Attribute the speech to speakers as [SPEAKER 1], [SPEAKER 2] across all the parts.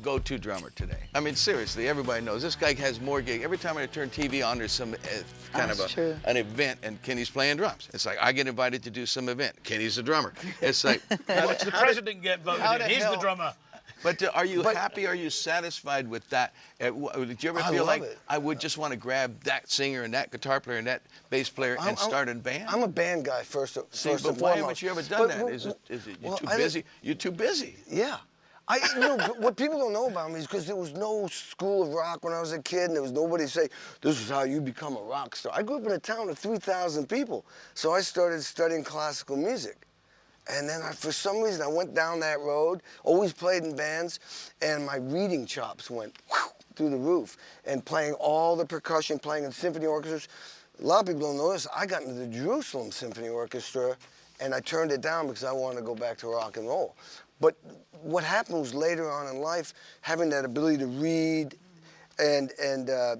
[SPEAKER 1] Go-to drummer today. I mean, seriously, everybody knows this guy has more gigs. Every time I turn TV on, there's some kind of an event, and Kenny's playing drums. It's like I get invited to do some event. Kenny's the drummer. It's like,
[SPEAKER 2] watch the president get voted in. He's the drummer.
[SPEAKER 1] But are you happy? Are you satisfied with that? Did you ever feel like I would just want to grab that singer and that guitar player and that bass player and start a band?
[SPEAKER 3] I'm a band guy first and foremost.
[SPEAKER 1] But why haven't you ever done that? Is it you're too busy? You're too busy.
[SPEAKER 3] Yeah. You know, what people don't know about me is because there was no school of rock when I was a kid, and there was nobody to say, this is how you become a rock star. I grew up in a town of 3,000 people, so I started studying classical music. And then for some reason, I went down that road, always played in bands, and my reading chops went through the roof. And playing all the percussion, playing in symphony orchestras. A lot of people don't know this. I got into the Jerusalem Symphony Orchestra, and I turned it down because I wanted to go back to rock and roll. But what happened was later on in life, having that ability to read and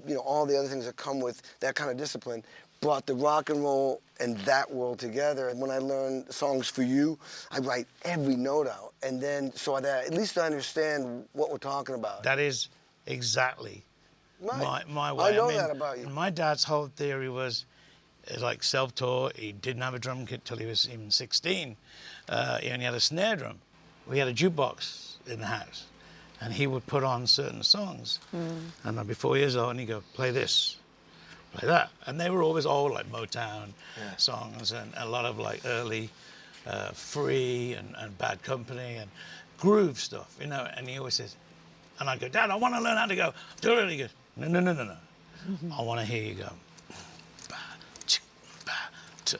[SPEAKER 3] you know, all the other things that come with that kind of discipline brought the rock and roll and that world together. And when I learned Songs for You, I write every note out. And then so that at least I understand what we're talking about.
[SPEAKER 2] That is exactly my way.
[SPEAKER 3] I know that about you.
[SPEAKER 2] My dad's whole theory was like self-taught. He didn't have a drum kit till he was even 16. He only had a snare drum. We had a jukebox in the house, and he would put on certain songs. And I'd be 4 years old, and he'd go, play this, play that. And they were always old, like Motown songs, and a lot of like early Free and Bad Company and groove stuff, you know. And he always says, and I'd go, Dad, I want to learn how to go. Do it. He goes, no, no, no, no, no. I want to hear you go,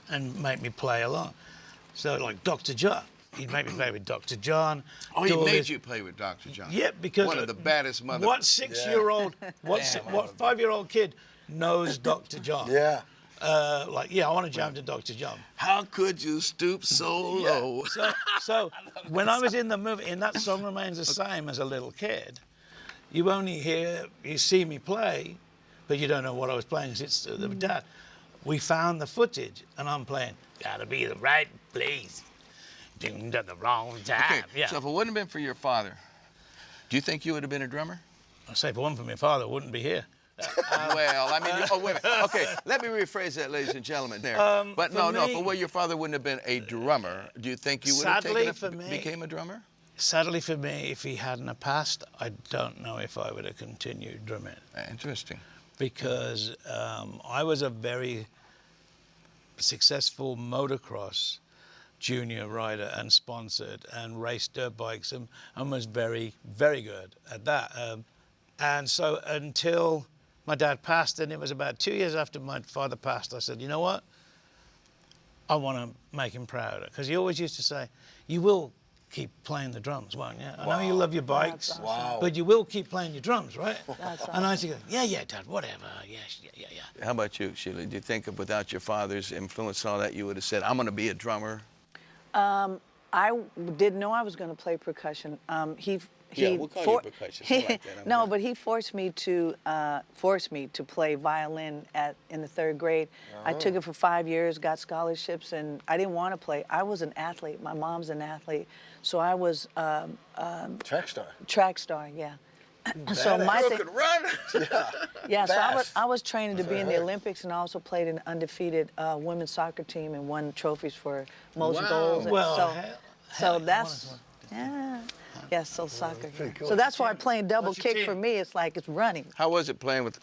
[SPEAKER 2] and make me play along. So like Dr. John. He'd make me play with Dr. John.
[SPEAKER 1] Oh, he made you play with Dr. John?
[SPEAKER 2] Yeah, because...
[SPEAKER 1] one of the baddest mother...
[SPEAKER 2] What 6-year-old, what 5-year-old kid knows Dr. John?
[SPEAKER 3] Yeah.
[SPEAKER 2] like, yeah, I want to jam to Dr. John.
[SPEAKER 1] How could you stoop so low?
[SPEAKER 2] So when I was in the movie, and that song remains the same as a little kid, you see me play, but you don't know what I was playing, 'cause it's the dad. We found the footage, and I'm playing, gotta be the right place, doomed at the wrong time.
[SPEAKER 1] Okay,
[SPEAKER 2] yeah.
[SPEAKER 1] so if it wouldn't have been for your father, do you think you would have been a drummer?
[SPEAKER 2] I say, if it wasn't for my father, I wouldn't be here.
[SPEAKER 1] Well, I mean, oh, wait a minute. Okay, let me rephrase that, ladies and gentlemen. There. But no, if your father wouldn't have been a drummer, do you think you would have became a drummer?
[SPEAKER 2] Sadly for me, if he hadn't have passed, I don't know if I would have continued drumming.
[SPEAKER 1] Interesting.
[SPEAKER 2] Because I was a very successful motocross junior rider and sponsored and raced dirt bikes and was very, very good at that. And so until my dad passed, and it was about 2 years after my father passed, I said, you know what? I want to make him proud. Because he always used to say, you will keep playing the drums, won't you? I know you love your bikes, but you will keep playing your drums, right? And I used to go, yeah, Dad, whatever, yeah.
[SPEAKER 1] How about you, Sheila? Do you think if without your father's influence and all that, you would have said, I'm going to be a drummer?
[SPEAKER 4] I didn't know I was going to play percussion.
[SPEAKER 1] We'll call you percussion. Like that.
[SPEAKER 4] No, but he forced me to play violin in the 3rd grade. I took it for 5 years, got scholarships, and I didn't want to play. I was an athlete. My mom's an athlete, so I was
[SPEAKER 3] track star.
[SPEAKER 4] Track star, yeah. So my thing,
[SPEAKER 1] could run.
[SPEAKER 4] yeah. So I was training to be in the Olympics, and I also played in an undefeated women's soccer team and won trophies for most goals. So that's yeah, so soccer. Cool. So that's why playing double kick for me, it's like it's running.
[SPEAKER 1] How was it playing with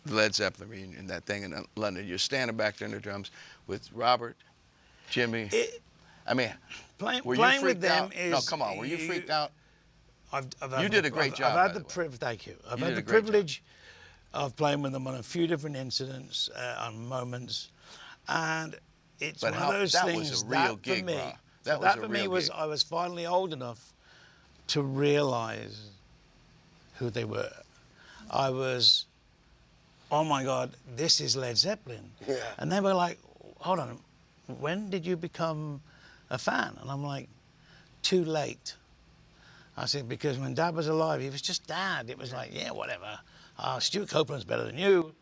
[SPEAKER 1] the Led Zeppelin reunion, that thing in London? You're standing back there in the drums with Robert, Jimmy.
[SPEAKER 2] Playing
[SPEAKER 1] out?
[SPEAKER 2] with them is...
[SPEAKER 1] No, come on, were you freaked out?
[SPEAKER 2] You
[SPEAKER 1] did a great job,
[SPEAKER 2] I've had the privilege, thank you. I've had the privilege of playing with them on a few different incidents, on moments, and it's one of those things
[SPEAKER 1] was a real gig,
[SPEAKER 2] for me,
[SPEAKER 1] bro.
[SPEAKER 2] That for me was, I was finally old enough to realize who they were. I was, oh my God, this is Led Zeppelin.
[SPEAKER 3] Yeah.
[SPEAKER 2] And they were like, hold on, when did you become a fan? And I'm like, too late. I said, because when Dad was alive, he was just Dad. It was like, yeah, whatever. Stuart Copeland's better than you.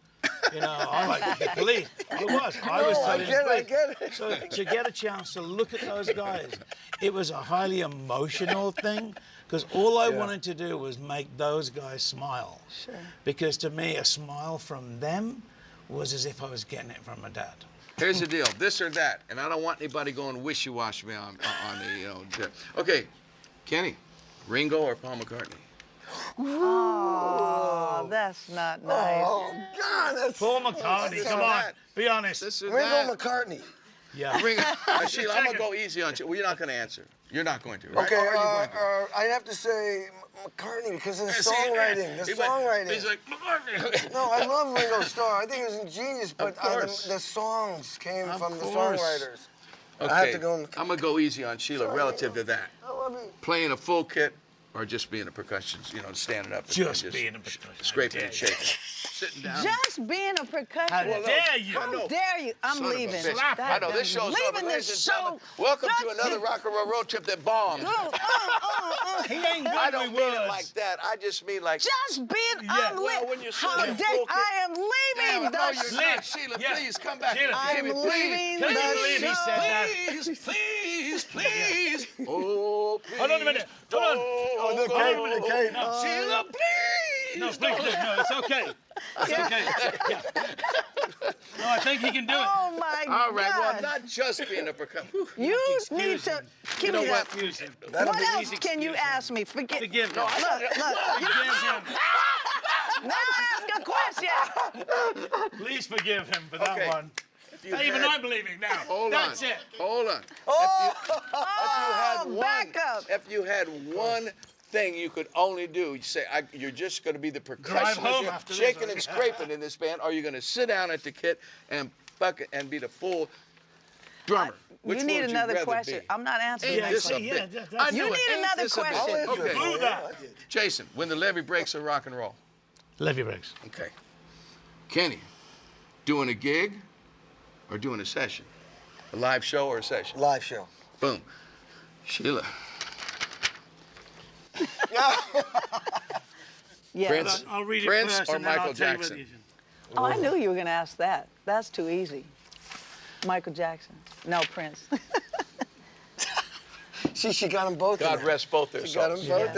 [SPEAKER 2] You know, I like the Police. It was.
[SPEAKER 3] I get it.
[SPEAKER 2] So to get a chance to look at those guys, it was a highly emotional thing, because all I wanted to do was make those guys smile.
[SPEAKER 4] Sure.
[SPEAKER 2] Because to me, a smile from them was as if I was getting it from my dad.
[SPEAKER 1] Here's the deal, this or that, and I don't want anybody going wishy-washy on the, Okay, Kenny, Ringo or Paul McCartney?
[SPEAKER 4] Oh, that's not nice.
[SPEAKER 3] Oh, God, that's...
[SPEAKER 2] Paul McCartney, come on, be honest.
[SPEAKER 3] Ringo McCartney.
[SPEAKER 2] Yeah.
[SPEAKER 1] Ringo. Sheila, I'm going to go easy on you. Well, you're not going to answer. You're not going to, right?
[SPEAKER 3] Okay,
[SPEAKER 1] Or are you going to?
[SPEAKER 3] I'd have to say McCartney because of the songwriting.
[SPEAKER 1] He's like, McCartney.
[SPEAKER 3] No, I love Ringo Starr. I think he was ingenious, but the songs came from the songwriters.
[SPEAKER 1] Okay,
[SPEAKER 3] I have to go.
[SPEAKER 1] I'm going to go easy on Sheila relative to that.
[SPEAKER 3] I love you.
[SPEAKER 1] Playing a full kit or just being a percussionist, you know, standing up.
[SPEAKER 2] Just being a percussionist.
[SPEAKER 1] Scraping and shaking. Sitting down.
[SPEAKER 4] Just being a percussionist.
[SPEAKER 2] How dare you?
[SPEAKER 4] How dare you? I'm leaving.
[SPEAKER 1] I know, this show's over.
[SPEAKER 4] Leaving this show.
[SPEAKER 1] Welcome to another rock and roll road trip that bombed.
[SPEAKER 2] He ain't good
[SPEAKER 1] I don't
[SPEAKER 2] with
[SPEAKER 1] mean it
[SPEAKER 2] words.
[SPEAKER 1] like that. I just mean like...
[SPEAKER 4] Just being
[SPEAKER 1] when you
[SPEAKER 4] How
[SPEAKER 1] say
[SPEAKER 4] dare
[SPEAKER 1] full kit-
[SPEAKER 4] I am leaving
[SPEAKER 1] no,
[SPEAKER 4] the
[SPEAKER 1] you're not. Sheila, please come back.
[SPEAKER 2] Sheila,
[SPEAKER 4] I'm leaving
[SPEAKER 2] Can you
[SPEAKER 4] the
[SPEAKER 2] believe he said that?
[SPEAKER 1] Please. Oh, please.
[SPEAKER 2] Hold on a minute. Hold on.
[SPEAKER 3] Oh, the cape.
[SPEAKER 2] No.
[SPEAKER 1] Sheila, please.
[SPEAKER 2] No, please, no, it's okay. It's okay. Yeah. No, I think he can do it.
[SPEAKER 4] Oh my God.
[SPEAKER 1] All right, well, not just being a percussionist.
[SPEAKER 4] You need to give me that. What else
[SPEAKER 2] Please
[SPEAKER 4] can you ask me? Forgive
[SPEAKER 2] him.
[SPEAKER 4] Look.
[SPEAKER 2] Forgive him.
[SPEAKER 4] Now ask a question.
[SPEAKER 2] Please forgive him for that
[SPEAKER 1] Okay.
[SPEAKER 2] one. Even I'm believing now.
[SPEAKER 1] Hold
[SPEAKER 2] That's
[SPEAKER 1] on.
[SPEAKER 2] it.
[SPEAKER 1] Hold on.
[SPEAKER 4] Back up.
[SPEAKER 1] If you had one thing you could only do, you say you're just going to be the
[SPEAKER 2] Drive home
[SPEAKER 1] percussionist,
[SPEAKER 2] after this.
[SPEAKER 1] shaking and scraping in this band, or you're going to sit down at the kit and bucket and be the full drummer. Which
[SPEAKER 4] You need
[SPEAKER 1] would
[SPEAKER 4] another
[SPEAKER 1] rather
[SPEAKER 4] question.
[SPEAKER 1] be?
[SPEAKER 4] I'm not answering
[SPEAKER 1] Ain't
[SPEAKER 4] that
[SPEAKER 1] this
[SPEAKER 4] question.
[SPEAKER 1] a bit?
[SPEAKER 2] Yeah,
[SPEAKER 1] I
[SPEAKER 2] you
[SPEAKER 1] knew
[SPEAKER 4] need
[SPEAKER 1] it. Ain't
[SPEAKER 4] another
[SPEAKER 1] this a bit?
[SPEAKER 4] question.
[SPEAKER 2] Okay. Blew that.
[SPEAKER 1] Jason, when the levee breaks of rock and roll.
[SPEAKER 2] Levy breaks.
[SPEAKER 1] Okay. Kenny, doing a gig or doing a session? A live show or a session?
[SPEAKER 3] Live show.
[SPEAKER 1] Boom. Sheila.
[SPEAKER 4] Yeah.
[SPEAKER 1] Prince,
[SPEAKER 2] I'll read it
[SPEAKER 1] Prince
[SPEAKER 2] first,
[SPEAKER 1] or
[SPEAKER 2] and then
[SPEAKER 1] Michael
[SPEAKER 2] I'll tell you
[SPEAKER 1] Jackson?
[SPEAKER 2] whether you-
[SPEAKER 4] Oh, I knew you were going to ask that. That's too easy. Michael Jackson. No, Prince.
[SPEAKER 3] See, she got them both.
[SPEAKER 1] God rest both their souls.
[SPEAKER 3] She got them both in